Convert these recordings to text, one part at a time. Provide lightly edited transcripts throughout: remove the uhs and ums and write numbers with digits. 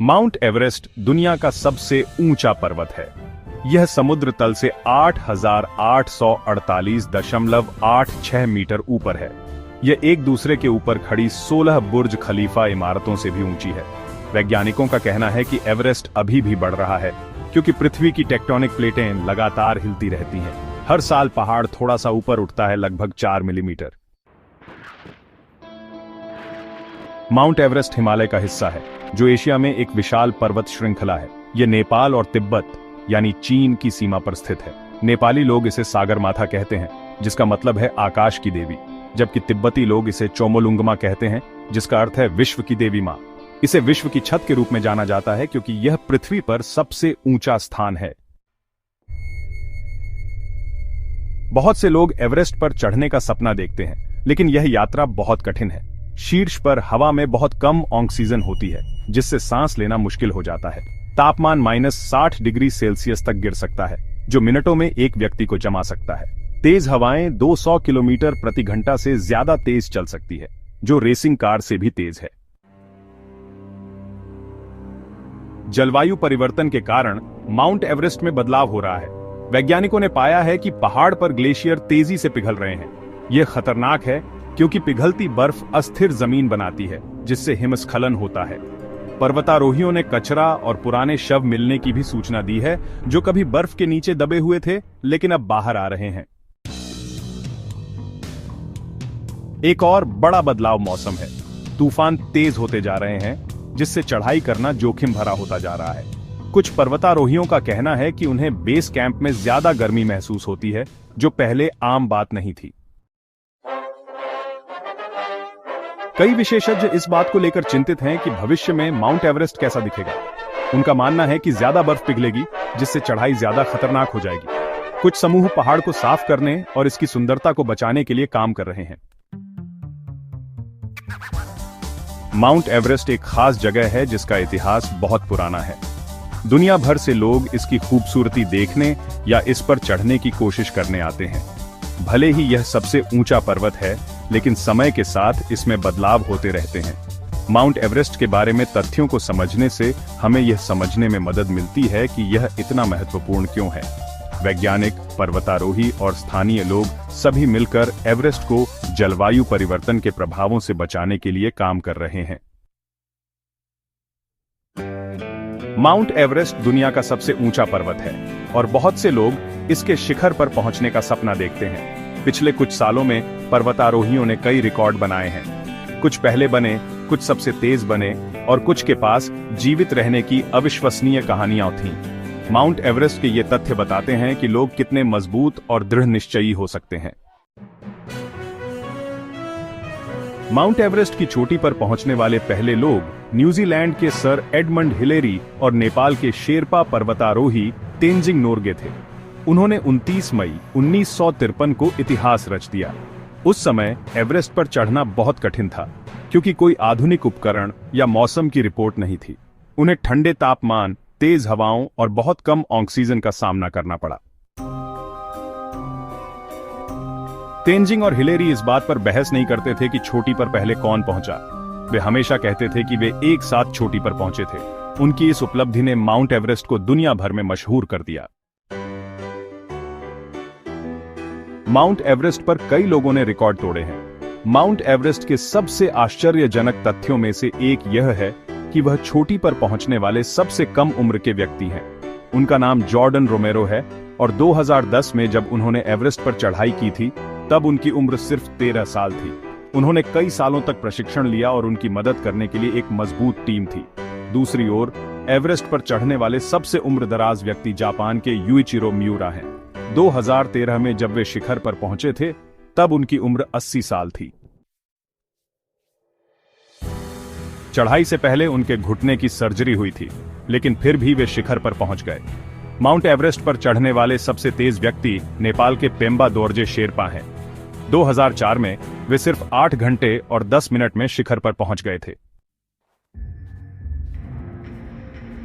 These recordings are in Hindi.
माउंट एवरेस्ट दुनिया का सबसे ऊंचा पर्वत है। यह समुद्र तल से 8,848.86 मीटर ऊपर है। यह एक दूसरे के ऊपर खड़ी 16 बुर्ज खलीफा इमारतों से भी ऊंची है। वैज्ञानिकों का कहना है कि एवरेस्ट अभी भी बढ़ रहा है क्योंकि पृथ्वी की टेक्टोनिक प्लेटें लगातार हिलती रहती हैं। हर साल पहाड़ थोड़ा सा ऊपर उठता है, लगभग 4 मिलीमीटर। माउंट एवरेस्ट हिमालय का हिस्सा है जो एशिया में एक विशाल पर्वत श्रृंखला है। यह नेपाल और तिब्बत यानी चीन की सीमा पर स्थित है। नेपाली लोग इसे सागरमाथा कहते हैं जिसका मतलब है आकाश की देवी, जबकि तिब्बती लोग इसे चोमोलुंगमा कहते हैं जिसका अर्थ है विश्व की देवी मां। इसे विश्व की छत के रूप में जाना जाता है क्योंकि यह पृथ्वी पर सबसे ऊंचा स्थान है। बहुत से लोग एवरेस्ट पर चढ़ने का सपना देखते हैं, लेकिन यह यात्रा बहुत कठिन है। शीर्ष पर हवा में बहुत कम ऑक्सीजन होती है जिससे सांस लेना मुश्किल हो जाता है। तापमान -60 डिग्री सेल्सियस तक गिर सकता है जो मिनटों में एक व्यक्ति को जमा सकता है। तेज हवाएं 200 किलोमीटर प्रति घंटा से ज्यादा तेज चल सकती है जो रेसिंग कार से भी तेज है। जलवायु परिवर्तन के कारण माउंट एवरेस्ट में बदलाव हो रहा है। वैज्ञानिकों ने पाया है कि पहाड़ पर ग्लेशियर तेजी से पिघल रहे हैं। यह खतरनाक है क्योंकि पिघलती बर्फ अस्थिर जमीन बनाती है जिससे हिमस्खलन होता है। पर्वतारोहियों ने कचरा और पुराने शव मिलने की भी सूचना दी है जो कभी बर्फ के नीचे दबे हुए थे लेकिन अब बाहर आ रहे हैं। एक और बड़ा बदलाव मौसम है। तूफान तेज होते जा रहे हैं जिससे चढ़ाई करना जोखिम भरा होता जा रहा है। कुछ पर्वतारोहियों का कहना है कि उन्हें बेस कैंप में ज्यादा गर्मी महसूस होती है जो पहले आम बात नहीं थी। कई विशेषज्ञ इस बात को लेकर चिंतित हैं कि भविष्य में माउंट एवरेस्ट कैसा दिखेगा। उनका मानना है कि ज्यादा बर्फ पिघलेगी जिससे चढ़ाई ज्यादा खतरनाक हो जाएगी। कुछ समूह पहाड़ को साफ करने और इसकी सुंदरता को बचाने के लिए काम कर रहे हैं। माउंट एवरेस्ट एक खास जगह है जिसका इतिहास बहुत पुराना है। दुनिया भर से लोग इसकी खूबसूरती देखने या इस पर चढ़ने की कोशिश करने आते हैं। भले ही यह सबसे ऊंचा पर्वत है, लेकिन समय के साथ इसमें बदलाव होते रहते हैं। माउंट एवरेस्ट के बारे में तथ्यों को समझने से हमें यह समझने में मदद मिलती है कि यह इतना महत्वपूर्ण क्यों है। वैज्ञानिक, पर्वतारोही और स्थानीय लोग सभी मिलकर एवरेस्ट को जलवायु परिवर्तन के प्रभावों से बचाने के लिए काम कर रहे हैं। माउंट एवरेस्ट दुनिया का सबसे ऊंचा पर्वत है और बहुत से लोग इसके शिखर पर पहुंचने का सपना देखते हैं। पिछले कुछ सालों में पर्वतारोहियों ने कई रिकॉर्ड बनाए हैं। कुछ पहले बने, कुछ सबसे तेज बने और कुछ के पास जीवित रहने की अविश्वसनीय कहानियां थीं। माउंट एवरेस्ट के ये तथ्य बताते हैं कि लोग कितने मजबूत और दृढ़ निश्चयी हो सकते हैं। माउंट एवरेस्ट की चोटी पर पहुंचने वाले पहले लोग न्यूजीलैंड के सर एडमंड हिलेरी और नेपाल के शेरपा पर्वतारोही तेंजिंग नोर्गे थे। उन्होंने 29 मई 1953 को इतिहास रच दिया। उस समय एवरेस्ट पर चढ़ना बहुत कठिन था क्योंकि कोई आधुनिक उपकरण या मौसम की रिपोर्ट नहीं थी। उन्हें ठंडे तापमान, तेज हवाओं और बहुत कम ऑक्सीजन का सामना करना पड़ा। तेंजिंग और हिलेरी इस बात पर बहस नहीं करते थे कि चोटी पर पहले कौन पहुंचा। वे हमेशा कहते थे कि वे एक साथ चोटी पर पहुंचे थे। उनकी इस उपलब्धि ने माउंट एवरेस्ट को दुनिया भर में मशहूर कर दिया। माउंट एवरेस्ट पर कई लोगों ने रिकॉर्ड तोड़े हैं। माउंट एवरेस्ट के सबसे आश्चर्यजनक तथ्यों में से एक यह है कि वह चोटी पर पहुंचने वाले सबसे कम उम्र के व्यक्ति हैं। उनका नाम जॉर्डन रोमेरो है और 2010 में जब उन्होंने एवरेस्ट पर चढ़ाई की थी तब उनकी उम्र सिर्फ 13 साल थी। उन्होंने कई सालों तक प्रशिक्षण लिया और उनकी मदद करने के लिए एक मजबूत टीम थी। दूसरी ओर एवरेस्ट पर चढ़ने वाले सबसे उम्रदराज व्यक्ति जापान के यूइचिरो मियुरा हैं। 2013 में जब वे शिखर पर पहुंचे थे तब उनकी उम्र 80 साल थी। चढ़ाई से पहले उनके घुटने की सर्जरी हुई थी, लेकिन फिर भी वे शिखर पर पहुंच गए। माउंट एवरेस्ट पर चढ़ने वाले सबसे तेज व्यक्ति नेपाल के पेम्बा दोर्जे शेरपा हैं। 2004 में वे सिर्फ 8 घंटे और 10 मिनट में शिखर पर पहुंच गए थे।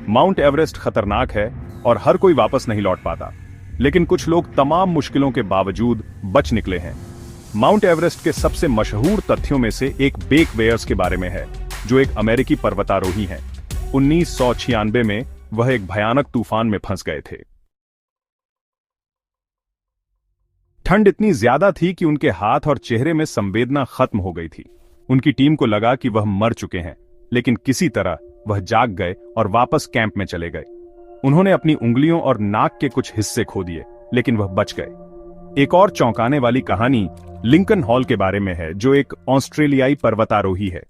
माउंट एवरेस्ट खतरनाक है और हर कोई वापस नहीं लौट पाता, लेकिन कुछ लोग तमाम मुश्किलों के बावजूद बच निकले हैं। माउंट एवरेस्ट के सबसे मशहूर तथ्यों में से एक बेक वेयर्स के बारे में है, जो एक अमेरिकी पर्वतारोही हैं। 1996 में वह एक भयानक तूफान में फंस गए थे। ठंड इतनी ज्यादा थी कि उनके हाथ और चेहरे में संवेदना खत्म हो गई थी। उनकी टीम को लगा कि वह मर चुके हैं, लेकिन किसी तरह वह जाग गए और वापस कैंप में चले गए। उन्होंने अपनी उंगलियों और नाक के कुछ हिस्से खो दिए, लेकिन वह बच गए। एक और चौंकाने वाली कहानी लिंकन हॉल के बारे में है, जो एक ऑस्ट्रेलियाई पर्वतारोही है।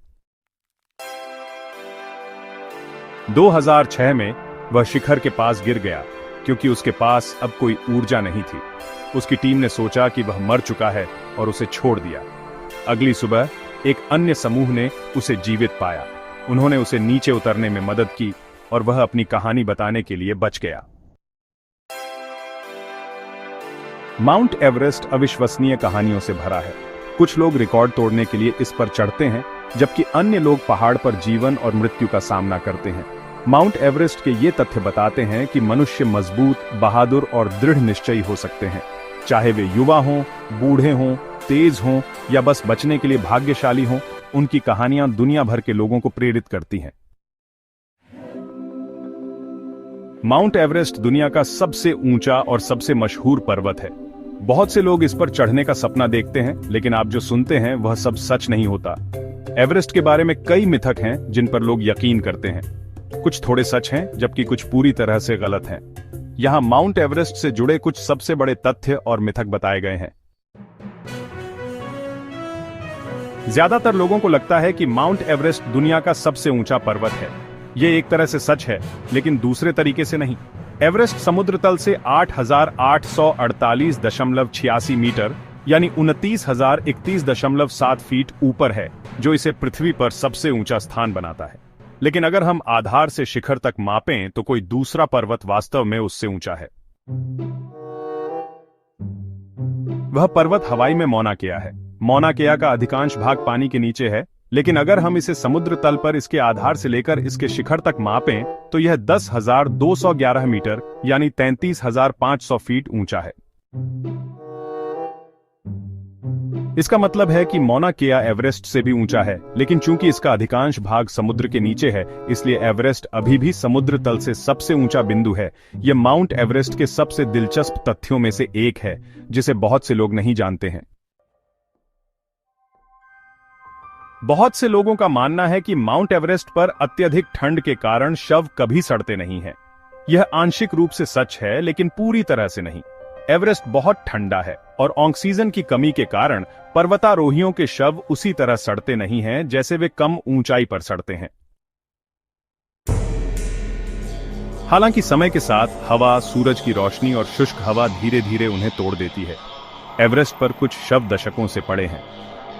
2006 में वह शिखर के पास गिर गया क्योंकि उसके पास अब कोई ऊर्जा नहीं थी। उसकी टीम ने सोचा कि वह मर चुका है और उसे छोड़ दिया। अगली सुबह एक अन्य समूह ने उसे जीवित पाया। उन्होंने उसे नीचे उतरने में मदद की और वह अपनी कहानी बताने के लिए बच गया। माउंट एवरेस्ट अविश्वसनीय कहानियों से भरा है। कुछ लोग रिकॉर्ड तोड़ने के लिए इस पर चढ़ते हैं, जबकि अन्य लोग पहाड़ पर जीवन और मृत्यु का सामना करते हैं। माउंट एवरेस्ट के ये तथ्य बताते हैं कि मनुष्य मजबूत, बहादुर और दृढ़ निश्चयी हो सकते हैं, चाहे वे युवा हों, बूढ़े हों, तेज हों या बस बचने के लिए भाग्यशाली हों। उनकी कहानियां दुनिया भर के लोगों को प्रेरित करती हैं। माउंट एवरेस्ट दुनिया का सबसे ऊंचा और सबसे मशहूर पर्वत है। बहुत से लोग इस पर चढ़ने का सपना देखते हैं, लेकिन आप जो सुनते हैं वह सब सच नहीं होता। एवरेस्ट के बारे में कई मिथक हैं जिन पर लोग यकीन करते हैं। कुछ थोड़े सच हैं, जबकि कुछ पूरी तरह से गलत हैं। यहां माउंट एवरेस्ट से जुड़े कुछ सबसे बड़े तथ्य और मिथक बताए गए हैं। ज्यादातर लोगों को लगता है कि माउंट एवरेस्ट दुनिया का सबसे ऊंचा पर्वत है। यह एक तरह से सच है, लेकिन दूसरे तरीके से नहीं। एवरेस्ट समुद्र तल से 8,848.86 मीटर यानी 29,031.7 फीट ऊपर है, जो इसे पृथ्वी पर सबसे ऊंचा स्थान बनाता है। लेकिन अगर हम आधार से शिखर तक मापें तो कोई दूसरा पर्वत वास्तव में उससे ऊंचा है। वह पर्वत हवाई में मौना केआ है। मौना केआ का अधिकांश भाग पानी के नीचे है, लेकिन अगर हम इसे समुद्र तल पर इसके आधार से लेकर इसके शिखर तक मापें तो यह 10,211 मीटर यानी 33,500 फीट ऊंचा है। इसका मतलब है कि मौना केआ एवरेस्ट से भी ऊंचा है, लेकिन चूंकि इसका अधिकांश भाग समुद्र के नीचे है, इसलिए एवरेस्ट अभी भी समुद्र तल से सबसे ऊंचा बिंदु है। यह माउंट एवरेस्ट के सबसे दिलचस्प तथ्यों में से एक है, जिसे बहुत से लोग नहीं जानते हैं। बहुत से लोगों का मानना है कि माउंट एवरेस्ट पर अत्यधिक ठंड के कारण शव कभी सड़ते नहीं हैं। यह आंशिक रूप से सच है, लेकिन पूरी तरह से नहीं। एवरेस्ट बहुत ठंडा है और ऑक्सीजन की कमी के कारण पर्वतारोहियों के शव उसी तरह सड़ते नहीं हैं जैसे वे कम ऊंचाई पर सड़ते हैं। हालांकि समय के साथ हवा, सूरज की रोशनी और शुष्क हवा धीरे धीरे उन्हें तोड़ देती है। एवरेस्ट पर कुछ शव दशकों से पड़े हैं।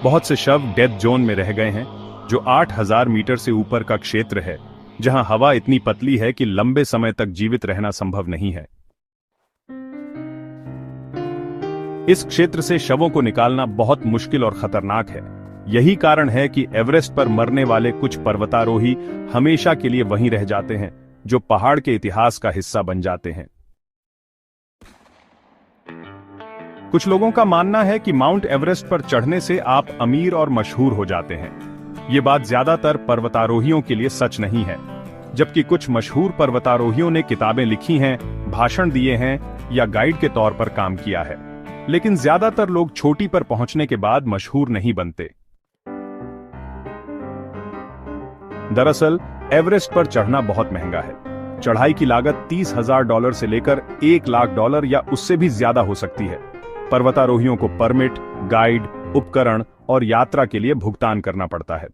बहुत से शव डेथ जोन में रह गए हैं, जो 8,000 मीटर से ऊपर का क्षेत्र है, जहां हवा इतनी पतली है कि लंबे समय तक जीवित रहना संभव नहीं है। इस क्षेत्र से शवों को निकालना बहुत मुश्किल और खतरनाक है। यही कारण है कि एवरेस्ट पर मरने वाले कुछ पर्वतारोही हमेशा के लिए वहीं रह जाते हैं, जो पहाड़ के इतिहास का हिस्सा बन जाते हैं। कुछ लोगों का मानना है कि माउंट एवरेस्ट पर चढ़ने से आप अमीर और मशहूर हो जाते हैं। ये बात ज्यादातर पर्वतारोहियों के लिए सच नहीं है, जबकि कुछ मशहूर पर्वतारोहियों ने किताबें लिखी हैं, भाषण दिए हैं या गाइड के तौर पर काम किया है। लेकिन ज्यादातर लोग चोटी पर पहुंचने के बाद मशहूर नहीं बनते। दरअसल एवरेस्ट पर चढ़ना बहुत महंगा है। चढ़ाई की लागत $30,000 से लेकर $1,00,000 या उससे भी ज्यादा हो सकती है। पर्वतारोहियों को परमिट, गाइड, उपकरण और यात्रा के लिए भुगतान करना पड़ता है।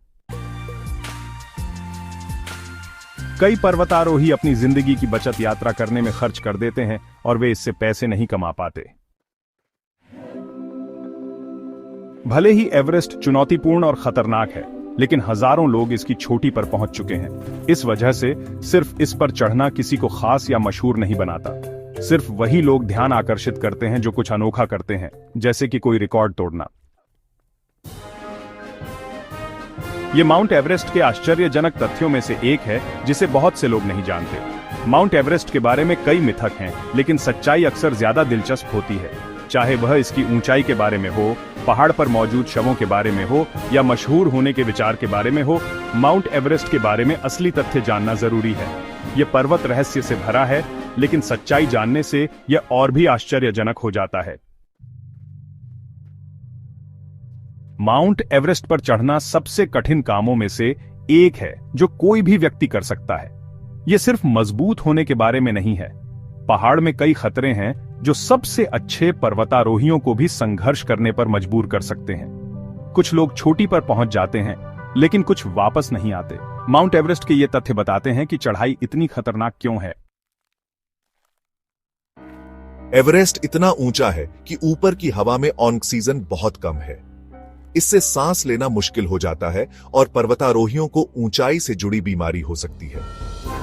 कई पर्वतारोही अपनी जिंदगी की बचत यात्रा करने में खर्च कर देते हैं और वे इससे पैसे नहीं कमा पाते। भले ही एवरेस्ट चुनौतीपूर्ण और खतरनाक है, लेकिन हजारों लोग इसकी चोटी पर पहुंच चुके हैं। इस वजह से सिर्फ इस पर चढ़ना किसी को खास या मशहूर नहीं बनाता। सिर्फ वही लोग ध्यान आकर्षित करते हैं जो कुछ अनोखा करते हैं, जैसे कि कोई रिकॉर्ड तोड़ना। यह माउंट एवरेस्ट के आश्चर्यजनक तथ्यों में से एक है जिसे बहुत से लोग नहीं जानते। माउंट एवरेस्ट के बारे में कई मिथक हैं, लेकिन सच्चाई अक्सर ज्यादा दिलचस्प होती है। चाहे वह इसकी ऊंचाई के बारे में हो, पहाड़ पर मौजूद शवों के बारे में हो या मशहूर होने के विचार के बारे में हो, माउंट एवरेस्ट के बारे में असली तथ्य जानना जरूरी है। यह पर्वत रहस्य से भरा है, लेकिन सच्चाई जानने से यह और भी आश्चर्यजनक हो जाता है। माउंट एवरेस्ट पर चढ़ना सबसे कठिन कामों में से एक है जो कोई भी व्यक्ति कर सकता है। यह सिर्फ मजबूत होने के बारे में नहीं है। पहाड़ में कई खतरे हैं जो सबसे अच्छे पर्वतारोहियों को भी संघर्ष करने पर मजबूर कर सकते हैं। कुछ लोग चोटी पर पहुंच जाते हैं, लेकिन कुछ वापस नहीं आते। माउंट एवरेस्ट के ये तथ्य बताते हैं कि चढ़ाई इतनी खतरनाक क्यों है। एवरेस्ट इतना ऊंचा है कि ऊपर की हवा में ऑक्सीजन बहुत कम है। इससे सांस लेना मुश्किल हो जाता है और पर्वतारोहियों को ऊंचाई से जुड़ी बीमारी हो सकती है।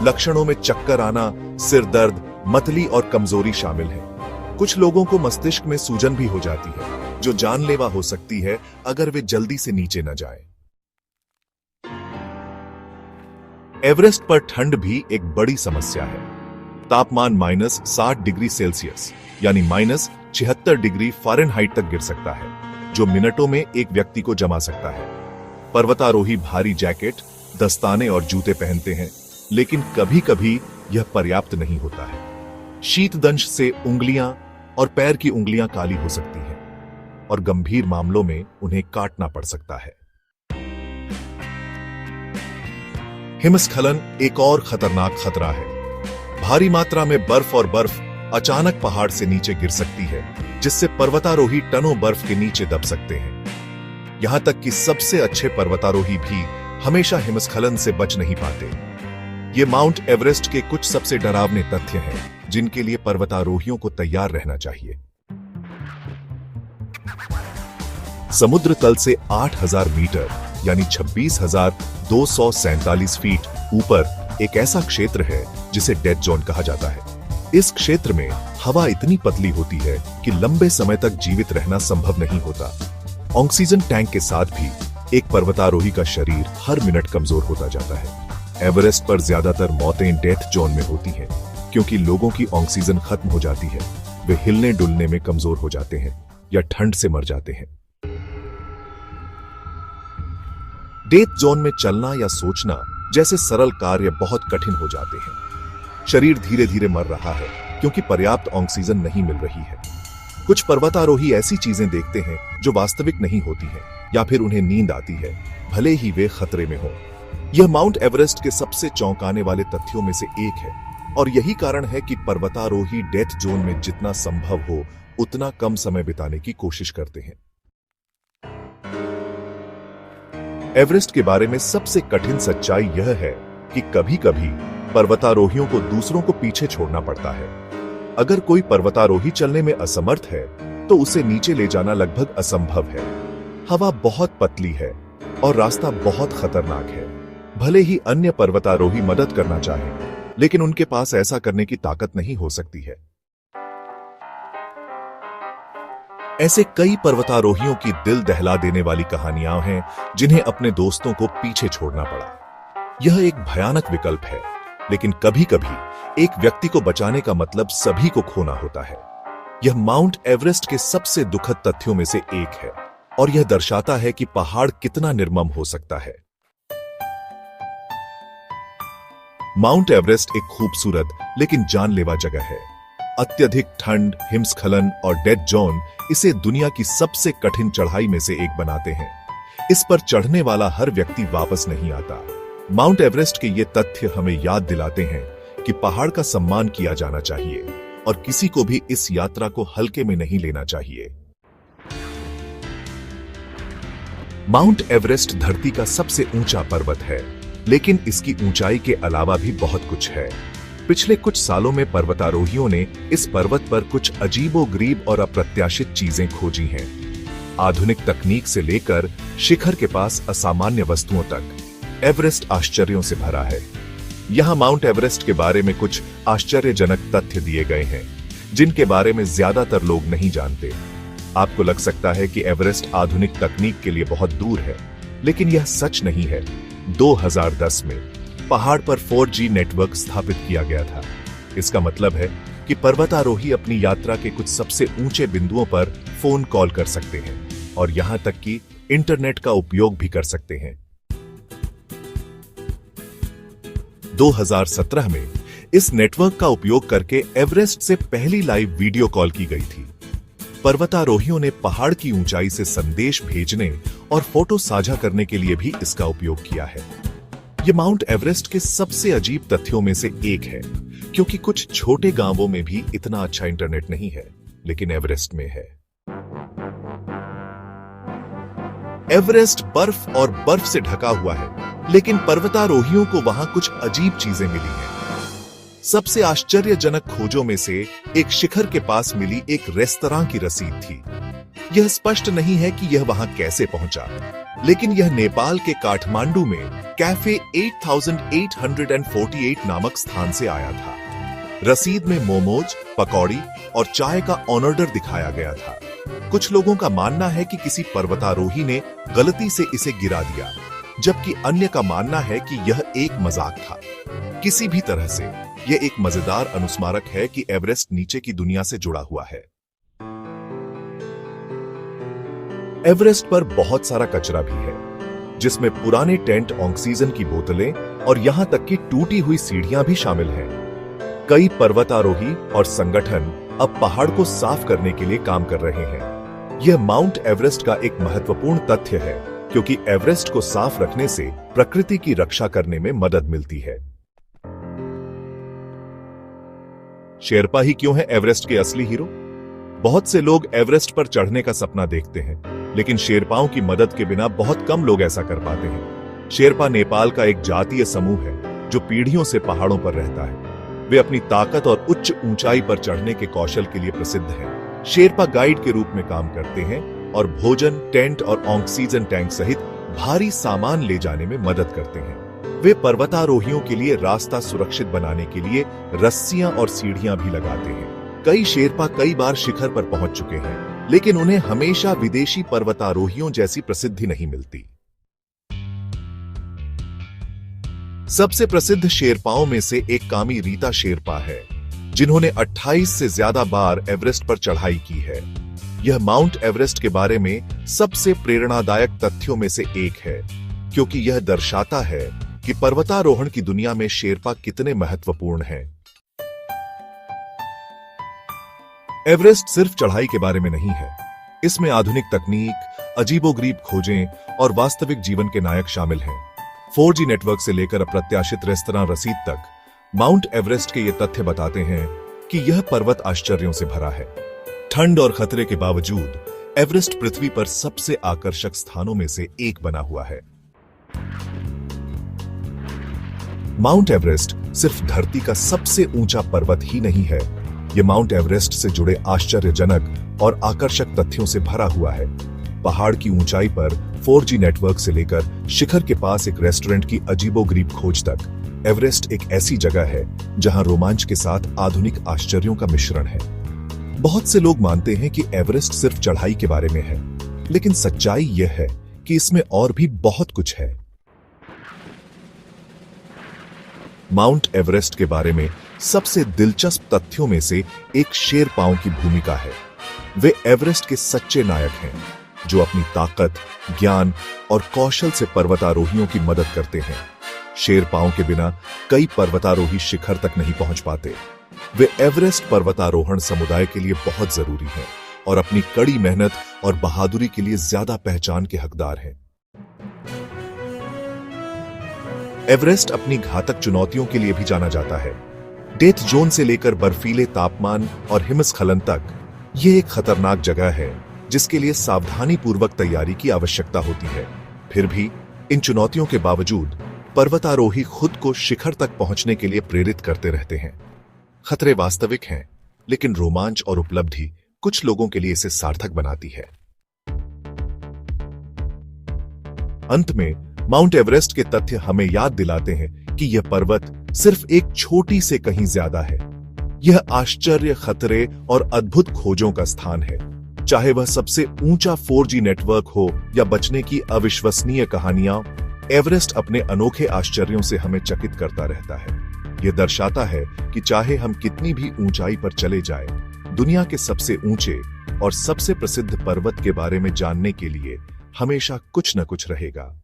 लक्षणों में चक्कर आना, सिर दर्द, मतली और कमजोरी शामिल है। कुछ लोगों को मस्तिष्क में सूजन भी हो जाती है, जो जानलेवा हो सकती है अगर वे जल्दी से नीचे न जाएं। एवरेस्ट पर ठंड भी एक बड़ी समस्या है। तापमान -60 डिग्री सेल्सियस यानी -76 डिग्री फ़ारेनहाइट तक गिर सकता है, जो मिनटों में एक व्यक्ति को जमा सकता है। पर्वतारोही भारी जैकेट, दस्ताने और जूते पहनते हैं, लेकिन कभी-कभी यह पर्याप्त नहीं होता है। शीतदंश से उंगलियां और पैर की उंगलियां काली हो सकती हैं और गंभीर मामलों में उन्हें काटना पड़ सकता है। हिमस्खलन एक और खतरनाक खतरा है। भारी मात्रा में बर्फ और बर्फ अचानक पहाड़ से नीचे गिर सकती है, जिससे पर्वतारोही टनों बर्फ के नीचे दब सकते हैं। यहां तक कि सबसे अच्छे पर्वतारोही भी हमेशा हिमस्खलन से बच नहीं पाते। ये माउंट एवरेस्ट के कुछ सबसे डरावने तथ्य हैं, जिनके लिए पर्वतारोहियों को तैयार रहना चाहिए। समुद्र तल से 8000 मीटर यानी 26,247 फीट ऊपर एक ऐसा क्षेत्र है जिसे डेड जोन कहा जाता है। इस क्षेत्र में हवा इतनी पतली होती है कि लंबे समय तक जीवित रहना संभव नहीं होता। ऑक्सीजन टैंक के साथ भी एक पर्वतारोही का शरीर हर मिनट कमजोर होता जाता है। एवरेस्ट पर ज्यादातर मौतें डेथ जोन में होती हैं, क्योंकि लोगों की ऑक्सीजन खत्म हो जाती है, वे हिलने डुलने में कमजोर हो जाते हैं या ठंड से मर जाते हैं। डेथ जोन में चलना या सोचना जैसे सरल कार्य बहुत कठिन हो जाते हैं। शरीर धीरे धीरे मर रहा है क्योंकि पर्याप्त ऑक्सीजन नहीं मिल रही है। कुछ पर्वतारोही ऐसी चीजें देखते हैं जो वास्तविक नहीं होती हैं, या फिर उन्हें नींद आती है, भले ही वे खतरे में हों। यह माउंट एवरेस्ट के सबसे चौंकाने वाले तथ्यों में से एक है, और यही कारण है कि पर्वतारोही डेथ जोन में जितना संभव हो उतना कम समय बिताने की कोशिश करते हैं। एवरेस्ट के बारे में सबसे कठिन सच्चाई यह है कि कभी-कभी पर्वतारोहियों को दूसरों को पीछे छोड़ना पड़ता है। अगर कोई पर्वतारोही चलने में असमर्थ है, तो उसे नीचे ले जाना लगभग असंभव है। हवा बहुत पतली है और रास्ता बहुत खतरनाक है। भले ही अन्य पर्वतारोही मदद करना चाहें, लेकिन उनके पास ऐसा करने की ताकत नहीं हो सकती है। ऐसे कई पर्वतारोहियों की दिल दहला देने वाली कहानियां हैं जिन्हें अपने दोस्तों को पीछे छोड़ना पड़ा। यह एक भयानक विकल्प है, लेकिन कभी-कभी एक व्यक्ति को बचाने का मतलब सभी को खोना होता है। यह माउंट एवरेस्ट के सबसे दुखद तथ्यों में से एक है, और यह दर्शाता है कि पहाड़ कितना निर्मम हो सकता है। माउंट एवरेस्ट एक खूबसूरत लेकिन जानलेवा जगह है। अत्यधिक ठंड, हिमस्खलन और डेड जोन इसे दुनिया की सबसे कठिन चढ़ाई में से एक बनाते हैं। इस पर चढ़ने वाला हर व्यक्ति वापस नहीं आता। माउंट एवरेस्ट के ये तथ्य हमें याद दिलाते हैं कि पहाड़ का सम्मान किया जाना चाहिए और किसी को भी इस यात्रा को हल्के में नहीं लेना चाहिए। माउंट एवरेस्ट धरती का सबसे ऊंचा पर्वत है, लेकिन इसकी ऊंचाई के अलावा भी बहुत कुछ है। पिछले कुछ सालों में पर्वतारोहियों ने इस पर्वत पर कुछ अजीबोगरीब और अप्रत्याशित चीजें खोजी हैं। आधुनिक तकनीक से लेकर शिखर के पास असामान्य वस्तुओं तक, एवरेस्ट आश्चर्यों से भरा है। यहां माउंट एवरेस्ट के बारे में कुछ आश्चर्यजनक तथ्य दिए गए हैं, जिनके बारे में ज्यादातर लोग नहीं जानते। आपको लग सकता है कि एवरेस्ट आधुनिक तकनीक के लिए बहुत दूर है, लेकिन यह सच नहीं है। 2010 में पहाड़ पर 4G नेटवर्क स्थापित किया गया था। इसका मतलब है कि पर्वतारोही अपनी यात्रा के कुछ सबसे ऊंचे बिंदुओं पर फोन कॉल कर सकते हैं और यहां तक कि इंटरनेट का उपयोग भी कर सकते हैं। 2017 में इस नेटवर्क का उपयोग करके एवरेस्ट से पहली लाइव वीडियो कॉल की गई थी। पर्वतारोहियों ने पहाड़ की ऊंचाई से संदेश भेजने और फोटो साझा करने के लिए भी इसका उपयोग किया है। यह माउंट एवरेस्ट के सबसे अजीब तथ्यों में से एक है, क्योंकि कुछ छोटे गांवों में भी इतना अच्छा इंटरनेट नहीं है, लेकिन एवरेस्ट में है। एवरेस्ट बर्फ और बर्फ से ढका हुआ है, लेकिन पर्वतारोहियों को वहां कुछ अजीब चीजें मिली हैं। सबसे आश्चर्यजनक खोजों में से एक शिखर के पास मिली एक रेस्तरां की रसीद थी। यह स्पष्ट नहीं है कि यह वहां कैसे पहुंचा, लेकिन यह नेपाल के काठमांडू में कैफे 8848 नामक स्थान से आया था। रसीद में मोमोज, पकौड़ी और चाय का ऑर्डर दिखाया गया था। कुछ लोगों का मानना है कि किसी पर्वतारोही ने गलती से इसे गिरा दिया, जबकि अन्य का मानना है कि यह एक मजाक था। किसी भी तरह से यह एक मजेदार अनुस्मारक है कि एवरेस्ट नीचे की दुनिया से जुड़ा हुआ है। एवरेस्ट पर बहुत सारा कचरा भी है, जिसमें पुराने टेंट, ऑक्सीजन की बोतलें और यहां तक कि टूटी हुई सीढ़ियां भी शामिल हैं। कई पर्वतारोही और संगठन अब पहाड़ को साफ करने के लिए काम कर रहे हैं। यह माउंट एवरेस्ट का एक महत्वपूर्ण तथ्य है, क्योंकि एवरेस्ट को साफ रखने से प्रकृति की रक्षा करने में मदद मिलती है। शेरपा ही क्यों है एवरेस्ट के असली हीरो? बहुत से लोग एवरेस्ट पर चढ़ने का सपना देखते हैं, लेकिन शेरपाओं की मदद के बिना बहुत कम लोग ऐसा कर पाते हैं। शेरपा नेपाल का एक जातीय समूह है जो पीढ़ियों से पहाड़ों पर रहता है। वे अपनी ताकत और उच्च ऊंचाई पर चढ़ने के कौशल के लिए प्रसिद्ध हैं। शेरपा गाइड के रूप में काम करते हैं और भोजन, टेंट और ऑक्सीजन टैंक सहित भारी सामान ले जाने में मदद करते हैं। वे पर्वतारोहियों के लिए रास्ता सुरक्षित बनाने के लिए रस्सियां और सीढ़ियां भी लगाते हैं। कई शेरपा कई बार शिखर पर पहुंच चुके हैं, लेकिन उन्हें हमेशा विदेशी पर्वतारोहियों जैसी प्रसिद्धि नहीं मिलती। सबसे प्रसिद्ध शेरपाओं में से एक कामी रीता शेरपा है, जिन्होंने 28 से ज्यादा बार एवरेस्ट पर चढ़ाई की है। यह माउंट एवरेस्ट के बारे में सबसे प्रेरणादायक तथ्यों में से एक है, क्योंकि यह दर्शाता है कि पर्वतारोहण की दुनिया में शेरपा कितने महत्वपूर्ण हैं। एवरेस्ट सिर्फ चढ़ाई के बारे में नहीं है, इसमें आधुनिक तकनीक, अजीबोगरीब खोजें और वास्तविक जीवन के नायक शामिल हैं। 4G नेटवर्क से लेकर अप्रत्याशित रेस्तरां रसीद तक, माउंट एवरेस्ट के ये तथ्य बताते हैं कि यह पर्वत आश्चर्यों से भरा है। ठंड और खतरे के बावजूद एवरेस्ट पृथ्वी पर सबसे आकर्षक स्थानों में से एक बना हुआ है। माउंट एवरेस्ट सिर्फ धरती का सबसे ऊंचा पर्वत ही नहीं है, यह माउंट एवरेस्ट से जुड़े आश्चर्यजनक और आकर्षक तथ्यों से भरा हुआ है। पहाड़ की ऊंचाई पर 4G नेटवर्क से लेकर शिखर के पास एक रेस्टोरेंट की अजीबोगरीब खोज तक, एवरेस्ट एक ऐसी जगह है जहां रोमांच के साथ आधुनिक आश्चर्यों का मिश्रण है। बहुत से लोग मानते हैं कि एवरेस्ट सिर्फ चढ़ाई के बारे में है, लेकिन सच्चाई यह है कि इसमें और भी बहुत कुछ है। माउंट एवरेस्ट के बारे में सबसे दिलचस्प तथ्यों में से एक शेरपाओं की भूमिका है। वे एवरेस्ट के सच्चे नायक हैं, जो अपनी ताकत, ज्ञान और कौशल से पर्वतारोहियों की मदद करते हैं। शेरपाओं के बिना कई पर्वतारोही शिखर तक नहीं पहुंच पाते। वे एवरेस्ट पर्वतारोहण समुदाय के लिए बहुत जरूरी हैं और अपनी कड़ी मेहनत और बहादुरी के लिए ज्यादा पहचान के हकदार हैं। एवरेस्ट अपनी घातक चुनौतियों के लिए भी जाना जाता है। डेथ जोन से लेकर बर्फीले तापमान और हिमस्खलन तक, यह एक खतरनाक जगह है जिसके लिए सावधानी पूर्वक तैयारी की आवश्यकता होती है। फिर भी इन चुनौतियों के बावजूद पर्वतारोही खुद को शिखर तक पहुंचने के लिए प्रेरित करते रहते हैं। खतरे वास्तविक हैं, लेकिन रोमांच और उपलब्धि कुछ लोगों के लिए इसे सार्थक बनाती है। अंत में माउंट एवरेस्ट के तथ्य हमें याद दिलाते हैं कि यह पर्वत सिर्फ एक छोटी से कहीं ज्यादा है। यह आश्चर्य, खतरे और अद्भुत खोजों का स्थान है। चाहे वह सबसे ऊंचा 4G नेटवर्क हो या बचने की अविश्वसनीय कहानियां, एवरेस्ट अपने अनोखे आश्चर्यों से हमें चकित करता रहता है। यह दर्शाता है कि चाहे हम कितनी भी ऊंचाई पर चले जाएं, दुनिया के सबसे ऊंचे और सबसे प्रसिद्ध पर्वत के बारे में जानने के लिए हमेशा कुछ न कुछ रहेगा।